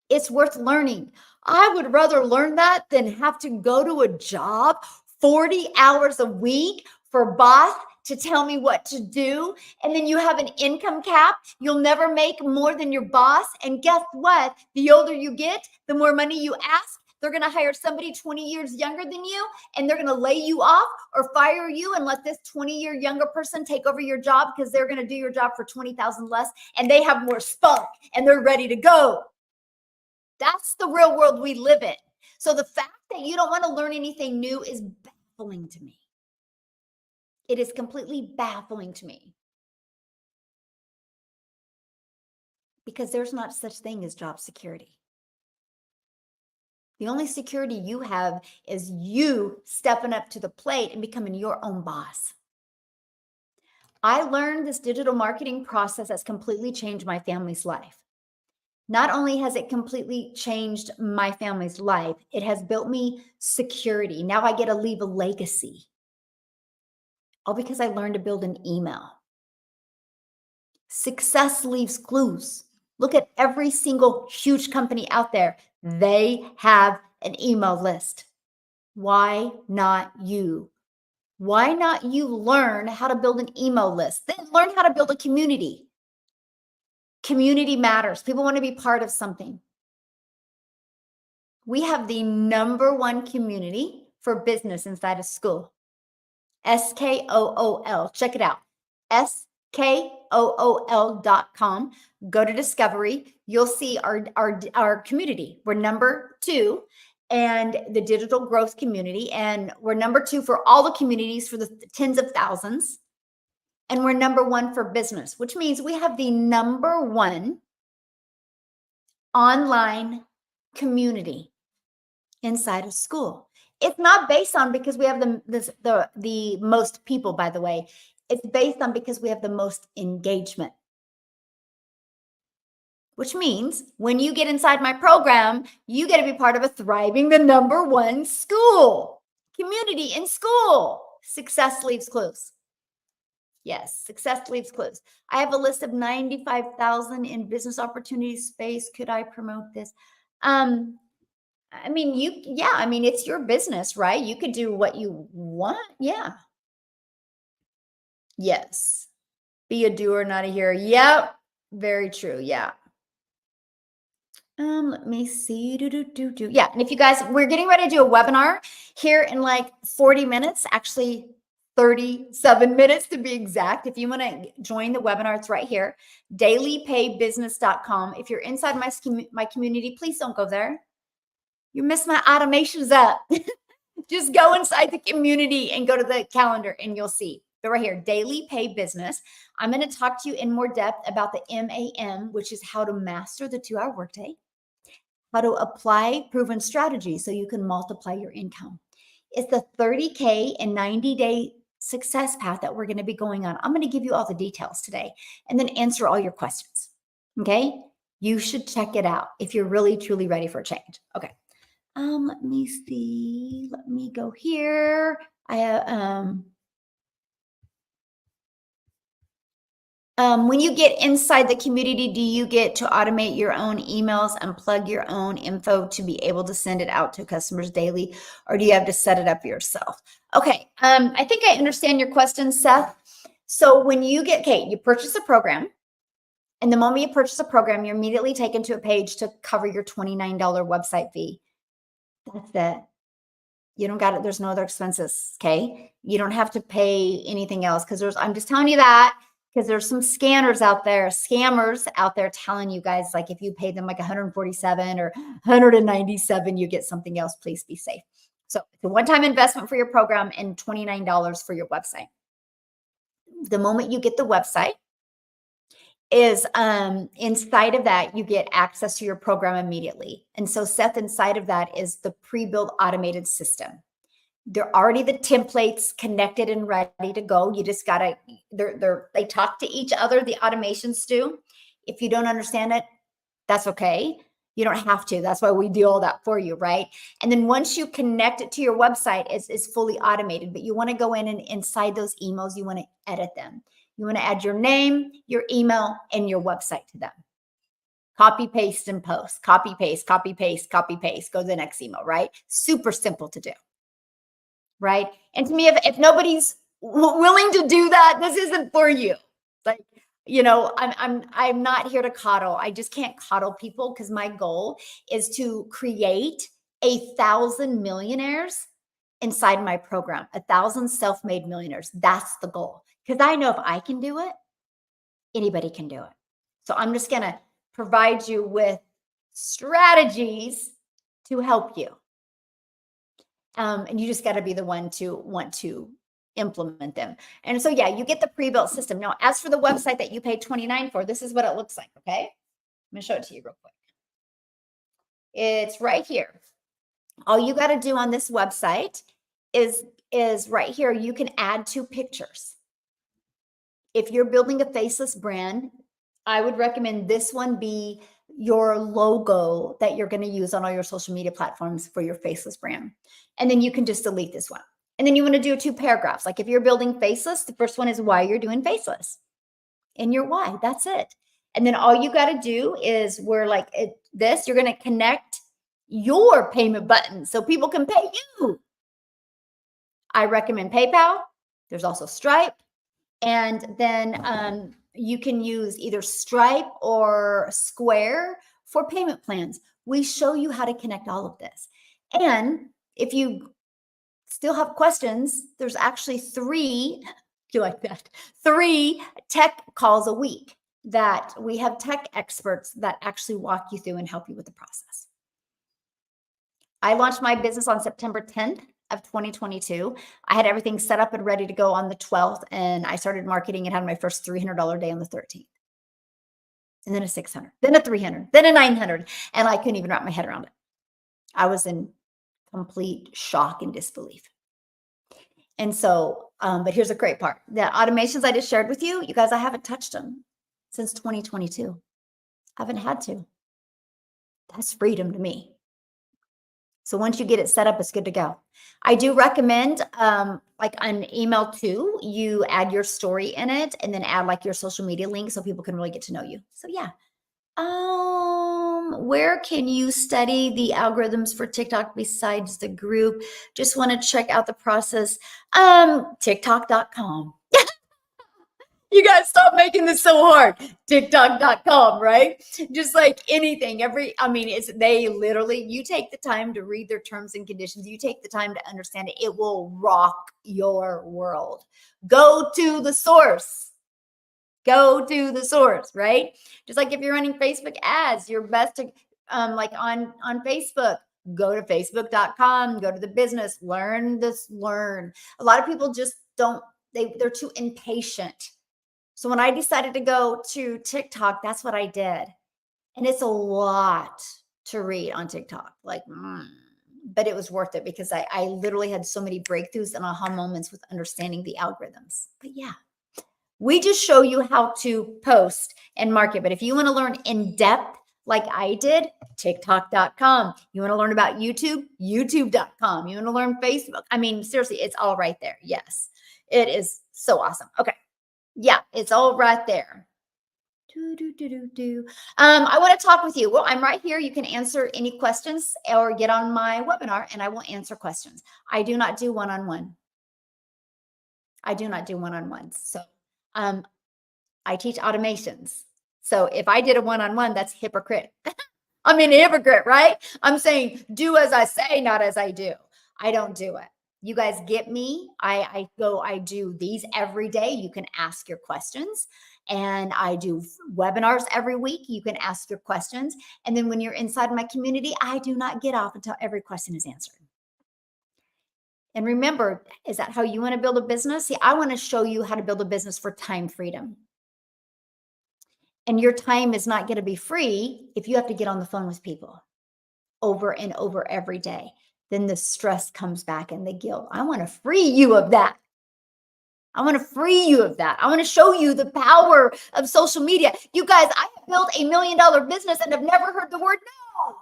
It's worth learning. I would rather learn that than have to go to a job 40 hours a week for boss to tell me what to do. And then you have an income cap. You'll never make more than your boss. And guess what? The older you get, the more money you ask. They're going to hire somebody 20 years younger than you, and they're going to lay you off or fire you and let this 20-year younger person take over your job because they're going to do your job for 20,000 less, and they have more spunk and they're ready to go. That's the real world we live in. So the fact that you don't want to learn anything new is baffling to me. It is completely baffling to me. Because there's not such thing as job security. The only security you have is you stepping up to the plate and becoming your own boss. I learned this digital marketing process has completely changed my family's life. Not only has it completely changed my family's life, it has built me security. Now I get to leave a legacy. All because I learned to build an email. Success leaves clues. Look at every single huge company out there. They have an email list. Why not you? Why not you learn how to build an email list? Then learn how to build a community. Community matters. People want to be part of something. We have the #1 community for business inside of school. SKOOL. Check it out. SKOOL.com. Go to Discovery. You'll see our community. We're #2 and the digital growth community. And we're #2 for all the communities for the tens of thousands. And we're #1 for business, which means we have the #1 online community inside of school. It's not based on because we have the most people, by the way. It's based on because we have the most engagement. Which means when you get inside my program, you get to be part of a thriving, the #1 school, community in school. Success leaves clues. Yes, success leaves clues. I have a list of 95,000 in business opportunity space. Could I promote this? I mean, it's your business, right? You could do what you want. Yeah. Yes. Be a doer, not a hearer. Yep. Very true. Yeah. Let me see. Yeah. And if you guys, we're getting ready to do a webinar here in like 40 minutes, actually 37 minutes to be exact. If you want to join the webinar, it's right here, dailypaybusiness.com. If you're inside my community, please don't go there. You miss my automations up. Just go inside the community and go to the calendar and you'll see. They're right here, Daily Pay Business. I'm going to talk to you in more depth about the M.A.M, which is how to master the 2-hour workday, how to apply proven strategies so you can multiply your income. It's the 30K and 90-day success path that we're going to be going on. I'm going to give you all the details today and then answer all your questions. Okay? You should check it out if you're really, truly ready for change. Okay. Let me see. Let me go here. When you get inside the community, do you get to automate your own emails and plug your own info to be able to send it out to customers daily, or do you have to set it up yourself? Okay. I think I understand your question, Seth. So when you you purchase a program, and the moment you purchase a program, you're immediately taken to a page to cover your $29 website fee. That's it. You don't got it. There's no other expenses. Okay. You don't have to pay anything else I'm just telling you that because there's some scammers out there telling you guys, like, if you pay them like 147 or 197, you get something else. Please be safe. So it's a one-time investment for your program and $29 for your website. The moment you get the website is inside of that, you get access to your program immediately. And so Seth, inside of that is the pre-built automated system. They're already the templates connected and ready to go. You just gotta, they talk to each other, the automations do. If you don't understand it, that's okay. You don't have to. That's why we do all that for you, right? And then once you connect it to your website, it's fully automated, but you want to go in and inside those emails, you want to edit them. You want to add your name, your email, and your website to them. Copy, paste, and post. Copy, paste, copy, paste, copy, paste. Go to the next email, right? Super simple to do, right? And to me, if nobody's willing to do that, this isn't for you. Like, I'm not here to coddle. I just can't coddle people because my goal is to create 1,000 millionaires inside my program, 1,000 self-made millionaires. That's the goal. Because I know if I can do it, anybody can do it. So I'm just going to provide you with strategies to help you. And you just got to be the one to want to implement them. And so, yeah, you get the pre-built system. Now, as for the website that you paid $29 for, this is what it looks like. Okay. I'm going to show it to you real quick. It's right here. All you got to do on this website is right here. You can add 2 pictures. If you're building a faceless brand, I would recommend this one be your logo that you're going to use on all your social media platforms for your faceless brand. And then you can just delete this one. And then you want to do 2 paragraphs. Like if you're building faceless, the first one is why you're doing faceless and your why. That's it. And then all you got to do is you're going to connect your payment button so people can pay you. I recommend PayPal. There's also Stripe. And then you can use either Stripe or Square for payment plans. We show you how to connect all of this. And if you still have questions, there's actually 3, you like that, 3 tech calls a week that we have tech experts that actually walk you through and help you with the process. I launched my business on September 10th of 2022. I had everything set up and ready to go on the 12th, and I started marketing and had my first $300 day on the 13th. And then a 600, then a 300, then a 900, and I couldn't even wrap my head around it. I was in complete shock and disbelief. And so, but here's the great part. The automations I just shared with you, you guys, I haven't touched them since 2022. I haven't had to. That's freedom to me. So once you get it set up, it's good to go. I do recommend like an email too, you add your story in it and then add like your social media link so people can really get to know you. So yeah. Where can you study the algorithms for TikTok besides the group? Just want to check out the process. TikTok.com. You guys stop making this so hard. TikTok.com, right? Just like anything, they literally, you take the time to read their terms and conditions. You take the time to understand it. It will rock your world. Go to the source. Go to the source, right? Just like if you're running Facebook ads, you're best to, like on Facebook, go to facebook.com, go to the business, learn. A lot of people just they're too impatient. So when I decided to go to TikTok, that's what I did. And it's a lot to read on TikTok, but it was worth it because I literally had so many breakthroughs and aha moments with understanding the algorithms. But yeah, we just show you how to post and market. But if you want to learn in depth, like I did, TikTok.com. You want to learn about YouTube? YouTube.com. You want to learn Facebook? Seriously, it's all right there. Yes, it is so awesome. Okay. Yeah, it's all right there. I want to talk with you. Well, I'm right here. You can answer any questions or get on my webinar and I will answer questions. I do not do one-on-one. I do not do one-on-ones. So I teach automations. So if I did a one-on-one, that's hypocrite. I'm a hypocrite, right? I'm saying do as I say, not as I do. I don't do it. You guys get me? I do these every day. You can ask your questions. And I do webinars every week. You can ask your questions. And then when you're inside my community, I do not get off until every question is answered. And remember, is that how you want to build a business? See, I want to show you how to build a business for time freedom. And your time is not going to be free if you have to get on the phone with people over and over every day. Then the stress comes back and the guilt. I want to free you of that. I want to free you of that. I want to show you the power of social media. You guys, I have built $1 million business and have never heard the word no.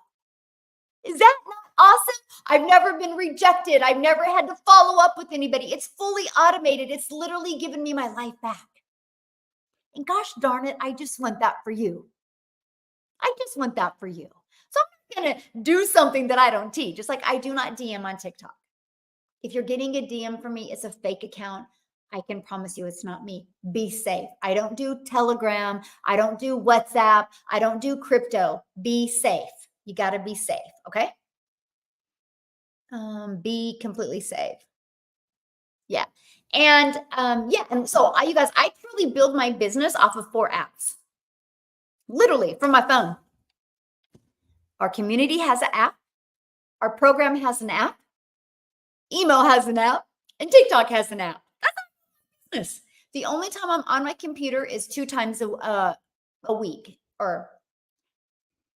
Is that not awesome? I've never been rejected. I've never had to follow up with anybody. It's fully automated. It's literally given me my life back. And gosh darn it, I just want that for you. I just want that for you. So I'm not going to do something that I don't teach. It's like I do not DM on TikTok. If you're getting a DM from me, it's a fake account. I can promise you it's not me. Be safe. I don't do Telegram. I don't do WhatsApp. I don't do crypto. Be safe. You got to be safe. Okay. Be completely safe. Yeah. And And so you guys, I truly build my business off of 4 apps, literally from my phone. Our community has an app. Our program has an app. Email has an app. And TikTok has an app. That's the only time I'm on my computer is 2 times a week, or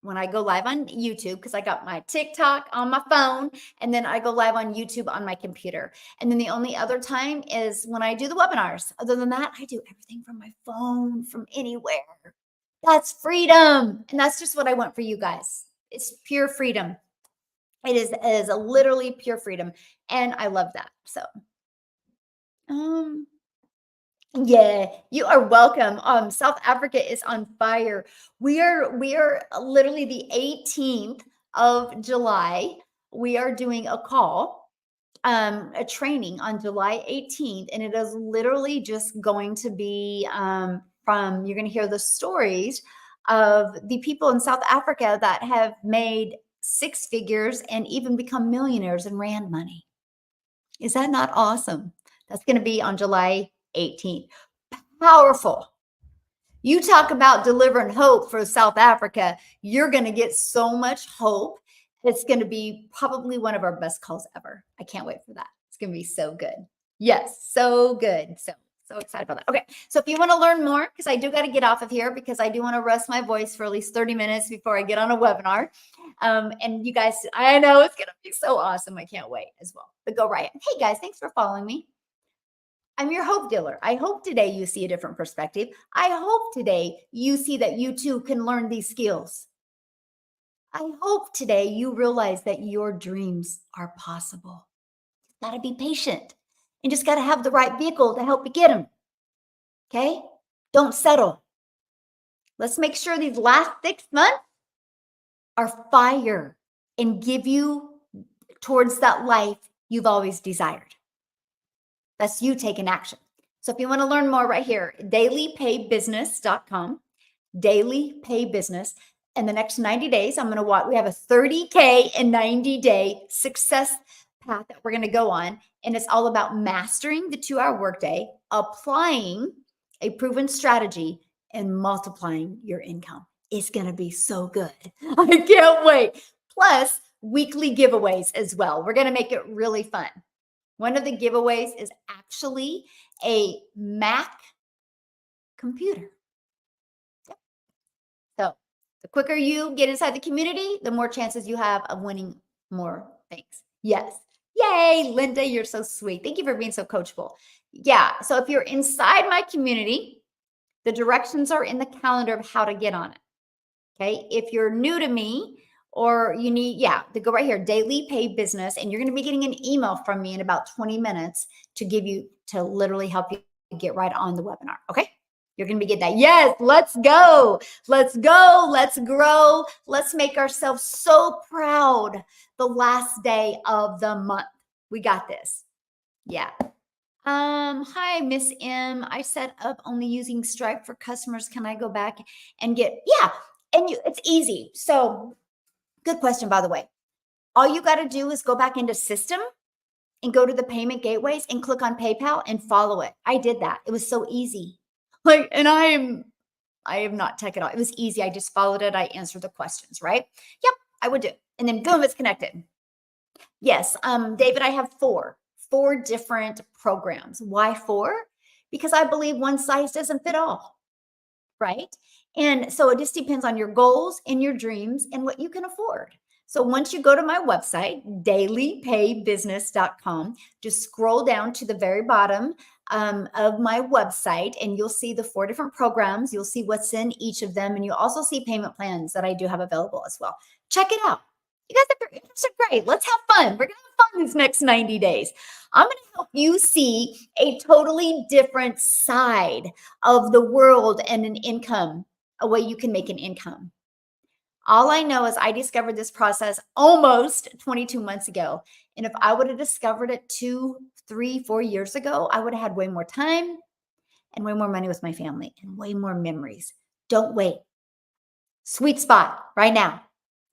when I go live on YouTube, because I got my TikTok on my phone, and then I go live on YouTube on my computer. And then the only other time is when I do the webinars. Other than that, I do everything from my phone, from anywhere. That's freedom. And that's just what I want for you guys. It's pure freedom. It is a literally pure freedom. And I love that. So, yeah, you are welcome. South Africa is on fire. We are literally the 18th of July. We are doing a call, a training on July 18th, and it is literally just going to be you're going to hear the stories of the people in South Africa that have made 6 figures and even become millionaires in rand money. Is that not awesome? That's going to be on July 18th. Powerful. You talk about delivering hope for South Africa. You're going to get so much hope. It's going to be probably one of our best calls ever. I can't wait for that. It's going to be so good. Yes, so good. So excited about that. Okay. So if you want to learn more, because I do got to get off of here because I do want to rest my voice for at least 30 minutes before I get on a webinar. And you guys, I know it's going to be so awesome. I can't wait as well. But go right. Hey guys, thanks for following me. I'm your hope dealer. I hope today you see a different perspective. I hope today you see that you too can learn these skills. I hope today you realize that your dreams are possible. Got to be patient and just got to have the right vehicle to help you get them. Okay? Don't settle. Let's make sure these last 6 months are fire and give you towards that life you've always desired. That's you taking action. So if you want to learn more right here, dailypaybusiness.com, dailypaybusiness. In the next 90 days, I'm going to watch. We have a 30K and 90-day success path that we're going to go on. And it's all about mastering the 2-hour workday, applying a proven strategy, and multiplying your income. It's going to be so good. I can't wait. Plus, weekly giveaways as well. We're going to make it really fun. One of the giveaways is actually a Mac computer. Yep. So the quicker you get inside the community, the more chances you have of winning more things. Yes. Yay, Linda, you're so sweet. Thank you for being so coachable. Yeah. So if you're inside my community, the directions are in the calendar of how to get on it. Okay. If you're new to me, or you need, to go right here, Daily Pay Business, and you're going to be getting an email from me in about 20 minutes to literally help you get right on the webinar. Okay. You're going to be getting that. Yes. Let's go. Let's go. Let's grow. Let's make ourselves so proud the last day of the month. We got this. Yeah. Hi, Miss M. I set up only using Stripe for customers. Can I go back and it's easy. So good question, by the way. All you got to do is go back into system and go to the payment gateways and click on PayPal and follow it. I did that. It was so easy. And I am not tech at all. It was easy. I just followed it. I answered the questions, right? Yep, I would do. And then boom, it's connected. Yes. David, I have 4 4 different programs. Why 4? Because I believe one size doesn't fit all, right? And so it just depends on your goals and your dreams and what you can afford. So once you go to my website, dailypaybusiness.com, just scroll down to the very bottom of my website and you'll see the 4 different programs. You'll see what's in each of them. And you'll also see payment plans that I do have available as well. Check it out. You guys are great. Let's have fun. We're going to have fun these next 90 days. I'm going to help you see a totally different side of the world and an income, a way you can make an income. All I know is I discovered this process almost 22 months ago. And if I would have discovered it 2, 3, 4 years ago, I would have had way more time and way more money with my family and way more memories. Don't wait. Sweet spot right now.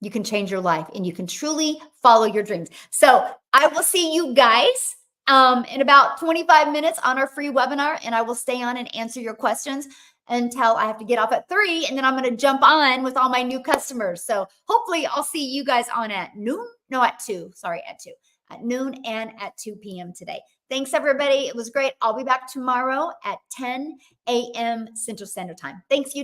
You can change your life and you can truly follow your dreams. So I will see you guys in about 25 minutes on our free webinar, and I will stay on and answer your questions until I have to get off at 3, and then I'm going to jump on with all my new customers. So hopefully I'll see you guys on at noon. No, at 2. Sorry, at 2. At noon and at 2 p.m. today. Thanks, everybody. It was great. I'll be back tomorrow at 10 a.m. Central Standard Time. Thanks, you.